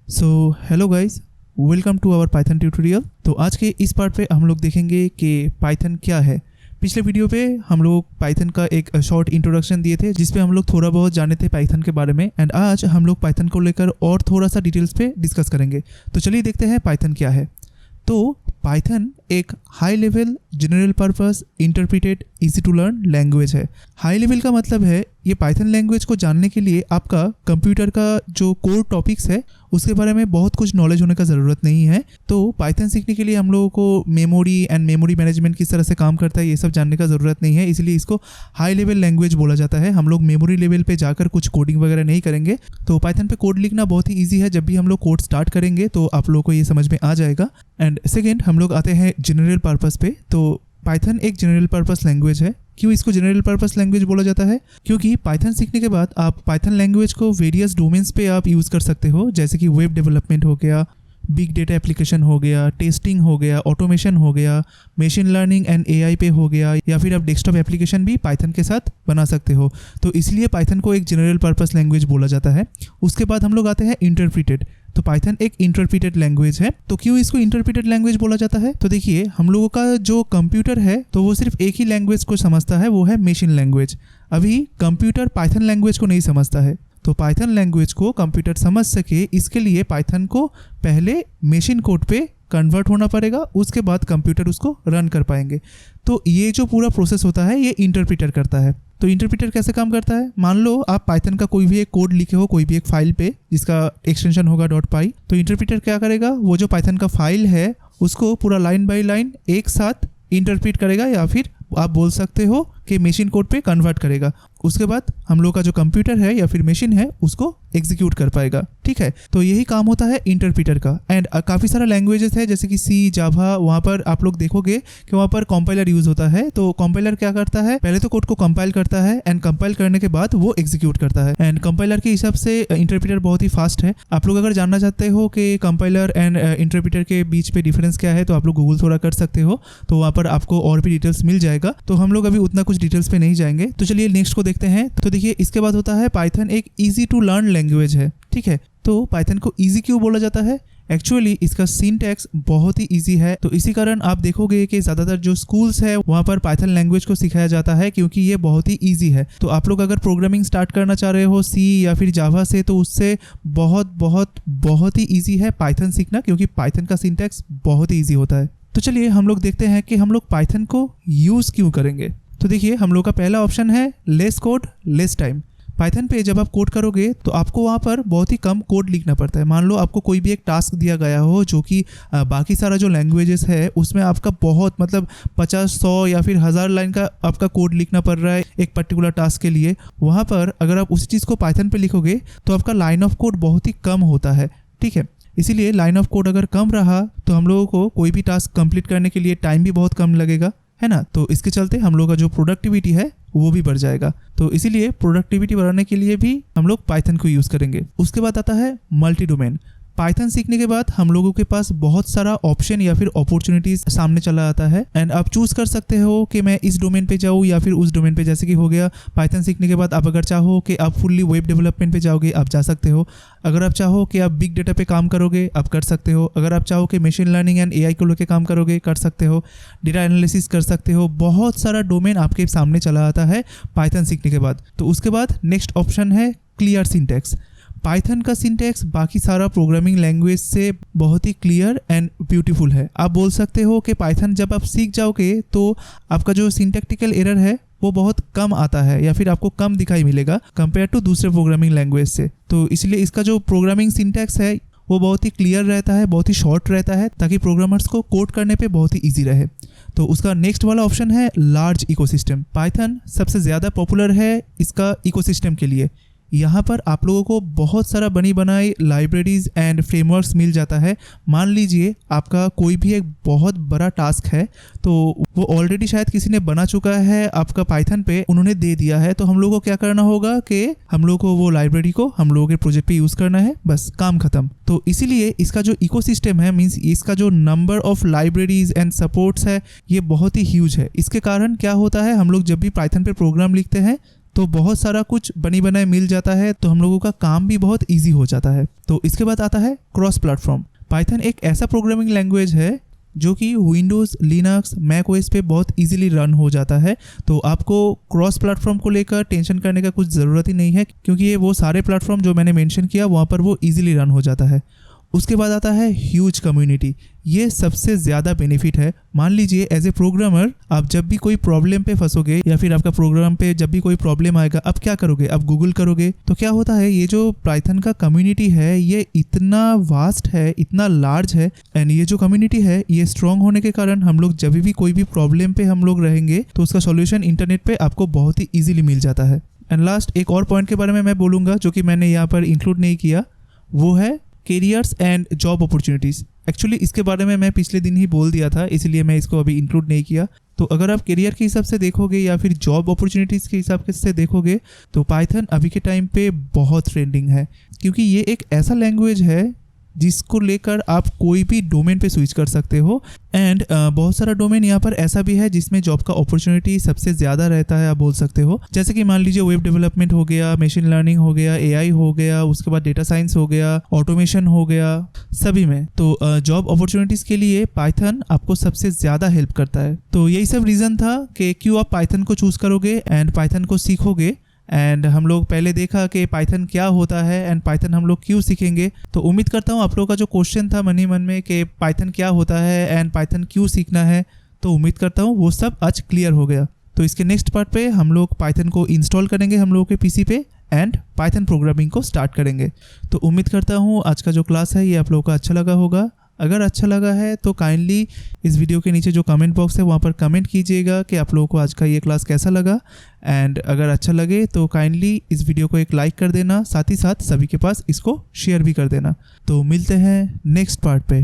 So hello guys, welcome to our Python tutorial. तो आज के इस पार्ट पे हम लोग देखेंगे कि पाइथन क्या है। पिछले वीडियो पे हम लोग पाइथन का एक शॉर्ट इंट्रोडक्शन दिए थे जिसपे हम लोग थोड़ा बहुत जाने थे पाइथन के बारे में, एंड आज हम लोग पाइथन को लेकर और थोड़ा सा डिटेल्स पे डिस्कस करेंगे। तो चलिए देखते हैं पाइथन क्या है। तो पाइथन एक high level general purpose interpreted easy to learn language है। हाई लेवल का मतलब है ये पाइथन लैंग्वेज को जानने के लिए आपका कंप्यूटर का जो कोर टॉपिक्स है उसके बारे में बहुत कुछ नॉलेज होने का ज़रूरत नहीं है। तो पाइथन सीखने के लिए हम लोगों को मेमोरी एंड मेमोरी मैनेजमेंट किस तरह से काम करता है ये सब जानने का ज़रूरत नहीं है, इसलिए इसको हाई लेवल लैंग्वेज बोला जाता है। हम लोग मेमोरी लेवल पे जाकर कुछ कोडिंग वगैरह नहीं करेंगे। तो पाइथन पे कोड लिखना बहुत ही ईजी है। जब भी हम लोग कोड स्टार्ट करेंगे तो आप लोगों को ये समझ में आ जाएगा। एंड सेकेंड, हम लोग आते हैं जनरल पर्पस पे। तो पाइथन एक जनरल पर्पस लैंग्वेज है। क्यों इसको जनरल पर्पस लैंग्वेज बोला जाता है? क्योंकि पाइथन सीखने के बाद आप पाइथन लैंग्वेज को वेरियस डोमेन्स पे आप यूज़ कर सकते हो, जैसे कि वेब डेवलपमेंट हो गया, बिग डेटा एप्लीकेशन हो गया, टेस्टिंग हो गया, ऑटोमेशन हो गया, मशीन लर्निंग एंड एआई पे हो गया, या फिर आप डेस्कटॉप एप्लीकेशन भी पाइथन के साथ बना सकते हो। तो इसलिए पाइथन को एक जनरल पर्पस लैंग्वेज बोला जाता है। उसके बाद हम लोग आते हैं इंटरप्रेटेड। तो पाइथन एक इंटरप्रेटेड लैंग्वेज है। तो क्यों इसको इंटरप्रेटेड लैंग्वेज बोला जाता है? तो देखिए, हम लोगों का जो कंप्यूटर है तो वो सिर्फ एक ही लैंग्वेज को समझता है, वो है मशीन लैंग्वेज। अभी कंप्यूटर पाइथन लैंग्वेज को नहीं समझता है। तो पाइथन लैंग्वेज को कंप्यूटर समझ सके इसके लिए पाइथन को पहले मशीन कोड पे कन्वर्ट होना पड़ेगा, उसके बाद कंप्यूटर उसको रन कर पाएंगे। तो ये जो पूरा प्रोसेस होता है ये इंटरप्रेटर करता है। तो इंटरप्रेटर कैसे काम करता है? मान लो आप पाइथन का कोई भी एक कोड लिखे हो कोई भी एक फाइल पे जिसका एक्सटेंशन होगा .py। तो इंटरप्रेटर क्या करेगा, वो जो पाइथन का फाइल है उसको पूरा लाइन बाय लाइन एक साथ इंटरप्रेट करेगा, या फिर आप बोल सकते हो कि मशीन कोड पे कन्वर्ट करेगा। उसके बाद हम लोग का जो कंप्यूटर है या फिर मशीन है उसको एग्जीक्यूट कर पाएगा। ठीक है, तो यही काम होता है इंटरप्रेटर का। एंड काफ़ी सारा लैंग्वेजेस है जैसे कि सी, जावा, वहाँ पर आप लोग देखोगे कि वहाँ पर कंपाइलर यूज़ होता है। तो कंपाइलर क्या करता है, पहले तो कोड को कंपाइल करता है एंड कंपाइल करने के बाद वो एग्जीक्यूट करता है। एंड कंपाइलर के हिसाब से इंटरप्रेटर बहुत ही फास्ट है। आप लोग अगर जानना चाहते हो कि कंपाइलर एंड इंटरप्रेटर के बीच पे डिफरेंस क्या है तो आप लोग गूगल थोड़ा कर सकते हो, तो वहाँ पर आपको और भी डिटेल्स मिल जाएगा। तो हम लोग अभी उतना कुछ डिटेल्स पे नहीं जाएंगे। तो चलिए नेक्स्ट को देखते हैं। तो देखिए, इसके बाद होता है पाइथन एक इजी टू लर्न लैंग्वेज है। ठीक है, तो पाइथन को इजी क्यों बोला जाता है? एक्चुअली इसका सिंटैक्स बहुत ही इजी है। तो इसी कारण आप देखोगे कि ज़्यादातर जो स्कूल्स है वहाँ पर पाइथन लैंग्वेज को सिखाया जाता है, क्योंकि ये बहुत ही इजी है। तो आप लोग अगर प्रोग्रामिंग स्टार्ट करना चाह रहे हो सी या फिर जावा से, तो उससे बहुत बहुत बहुत ही ईजी है पाइथन सीखना, क्योंकि पाइथन का सिंटैक्स बहुत ही ईजी होता है। तो चलिए हम लोग देखते हैं कि हम लोग पाइथन को यूज़ क्यों करेंगे। तो देखिए, हम लोग का पहला ऑप्शन है less code less time. Python पे जब आप कोड करोगे तो आपको वहाँ पर बहुत ही कम कोड लिखना पड़ता है। मान लो आपको कोई भी एक टास्क दिया गया हो जो कि बाकी सारा जो लैंग्वेजेस है उसमें आपका बहुत मतलब 50, 100 या फिर 1000 लाइन का आपका कोड लिखना पड़ रहा है एक पर्टिकुलर टास्क के लिए। वहाँ पर अगर आप उसी चीज़ को पाइथन पे लिखोगे तो आपका लाइन ऑफ कोड बहुत ही कम होता है। ठीक है, इसीलिए लाइन ऑफ कोड अगर कम रहा तो हम लोगों को कोई भी टास्क कंप्लीट करने के लिए टाइम भी बहुत कम लगेगा, है ना। तो इसके चलते हम लोग का जो प्रोडक्टिविटी है वो भी बढ़ जाएगा। तो इसीलिए प्रोडक्टिविटी बढ़ाने के लिए भी हम लोग पाइथन को यूज़ करेंगे। उसके बाद आता है मल्टी डोमेन। पाइथन सीखने के बाद हम लोगों के पास बहुत सारा ऑप्शन या फिर अपॉर्चुनिटीज सामने चला आता है, एंड आप चूज कर सकते हो कि मैं इस डोमेन पे जाऊँ या फिर उस डोमेन पे। जैसे कि हो गया पाइथन सीखने के बाद आप अगर चाहो कि आप फुल्ली वेब डेवलपमेंट पे जाओगे आप जा सकते हो। अगर आप चाहो कि आप बिग डेटा पे काम करोगे आप कर सकते हो। अगर आप चाहो कि मशीन लर्निंग एंड एआई को लेकर काम करोगे कर सकते हो। डेटा एनालिसिस कर सकते हो। बहुत सारा डोमेन आपके सामने चला आता है पाइथन सीखने के बाद। तो उसके बाद नेक्स्ट ऑप्शन है क्लियर सिंटैक्स। पाइथन का सिंटैक्स बाकी सारा प्रोग्रामिंग लैंग्वेज से बहुत ही क्लियर एंड ब्यूटीफुल है। आप बोल सकते हो कि पाइथन जब आप सीख जाओगे तो आपका जो सिंटैक्टिकल एरर है वो बहुत कम आता है, या फिर आपको कम दिखाई मिलेगा कंपेयर टू दूसरे प्रोग्रामिंग लैंग्वेज से। तो इसलिए इसका जो प्रोग्रामिंग सिंटैक्स है वो बहुत ही क्लियर रहता है, बहुत ही शॉर्ट रहता है, ताकि प्रोग्रामर्स को कोड करने पे बहुत ही ईजी रहे। तो उसका नेक्स्ट वाला ऑप्शन है लार्ज इकोसिस्टम। पाइथन सबसे ज़्यादा पॉपुलर है इसका इकोसिस्टम के लिए। यहाँ पर आप लोगों को बहुत सारा बनी बनाई लाइब्रेरीज एंड फ्रेमवर्क्स मिल जाता है। मान लीजिए आपका कोई भी एक बहुत बड़ा टास्क है तो वो ऑलरेडी शायद किसी ने बना चुका है आपका पाइथन पे, उन्होंने दे दिया है। तो हम लोगों को क्या करना होगा कि हम लोगों को वो लाइब्रेरी को हम लोगों के प्रोजेक्ट पे यूज़ करना है, बस काम खत्म। तो इसीलिए इसका जो इकोसिस्टम है मीन्स इसका जो number of libraries and supports है ये बहुत ही ह्यूज है। इसके कारण क्या होता है, हम लोग जब भी पाइथन पे प्रोग्राम लिखते हैं तो बहुत सारा कुछ बनी बनाए मिल जाता है, तो हम लोगों का काम भी बहुत ईजी हो जाता है। तो इसके बाद आता है क्रॉस प्लेटफॉर्म। पाइथन एक ऐसा प्रोग्रामिंग लैंग्वेज है जो कि विंडोज़, लिनक्स, मैक ओएस पे बहुत इजीली रन हो जाता है। तो आपको क्रॉस प्लेटफॉर्म को लेकर टेंशन करने का कुछ ज़रूरत ही नहीं है, क्योंकि ये वो सारे प्लेटफॉर्म जो मैंने मेंशन किया वहाँ पर वो इजीली रन हो जाता है। उसके बाद आता है ह्यूज कम्युनिटी। ये सबसे ज़्यादा बेनिफिट है। मान लीजिए एज ए प्रोग्रामर आप जब भी कोई प्रॉब्लम पे फंसोगे या फिर आपका प्रोग्राम पे जब भी कोई प्रॉब्लम आएगा, अब क्या करोगे? आप गूगल करोगे। तो क्या होता है, ये जो पाइथन का कम्युनिटी है ये इतना वास्ट है, इतना लार्ज है, एंड ये जो कम्युनिटी है ये स्ट्रांग होने के कारण हम लोग जब भी कोई भी प्रॉब्लम पे हम लोग रहेंगे तो उसका सॉल्यूशन इंटरनेट पे आपको बहुत ही ईजिली मिल जाता है। एंड लास्ट एक और पॉइंट के बारे में मैं बोलूँगा जो कि मैंने यहाँ पर इंक्लूड नहीं किया, वो है carriers and job opportunities. Actually इसके बारे में मैं पिछले दिन ही बोल दिया था, इसलिए मैं इसको अभी इंक्लूड नहीं किया। तो अगर आप कैरियर के हिसाब से देखोगे या फिर जॉब अपॉर्चुनिटीज़ के हिसाब से देखोगे तो पाइथन अभी के टाइम पे बहुत ट्रेंडिंग है, क्योंकि ये एक ऐसा लैंग्वेज है जिसको लेकर आप कोई भी डोमेन पे स्विच कर सकते हो। एंड बहुत सारा डोमेन यहाँ पर ऐसा भी है जिसमें जॉब का अपॉर्चुनिटी सबसे ज़्यादा रहता है, आप बोल सकते हो। जैसे कि मान लीजिए वेब डेवलपमेंट हो गया, मशीन लर्निंग हो गया, एआई हो गया, उसके बाद डेटा साइंस हो गया, ऑटोमेशन हो गया, सभी में। तो जॉब अपॉर्चुनिटीज़ के लिए पाइथन आपको सबसे ज़्यादा हेल्प करता है। तो यही सब रीज़न था कि क्यों आप पाइथन को चूज़ करोगे एंड पाइथन को सीखोगे। एंड हम लोग पहले देखा कि पाइथन क्या होता है एंड पाइथन हम लोग क्यों सीखेंगे। तो उम्मीद करता हूँ आप लोगों का जो क्वेश्चन था मन ही मन में कि पाइथन क्या होता है एंड पाइथन क्यों सीखना है, तो उम्मीद करता हूँ वो सब आज क्लियर हो गया। तो इसके नेक्स्ट पार्ट पे हम लोग पाइथन को इंस्टॉल करेंगे हम लोगों के पीसी पे एंड पाइथन प्रोग्रामिंग को स्टार्ट करेंगे। तो उम्मीद करता हूँ आज का जो क्लास है ये आप लोगों को अच्छा लगा होगा। अगर अच्छा लगा है तो काइंडली इस वीडियो के नीचे जो कमेंट बॉक्स है वहाँ पर कमेंट कीजिएगा कि आप लोगों को आज का ये क्लास कैसा लगा। एंड अगर अच्छा लगे तो काइंडली इस वीडियो को एक लाइक कर देना, साथ ही साथ सभी के पास इसको शेयर भी कर देना। तो मिलते हैं नेक्स्ट पार्ट पे।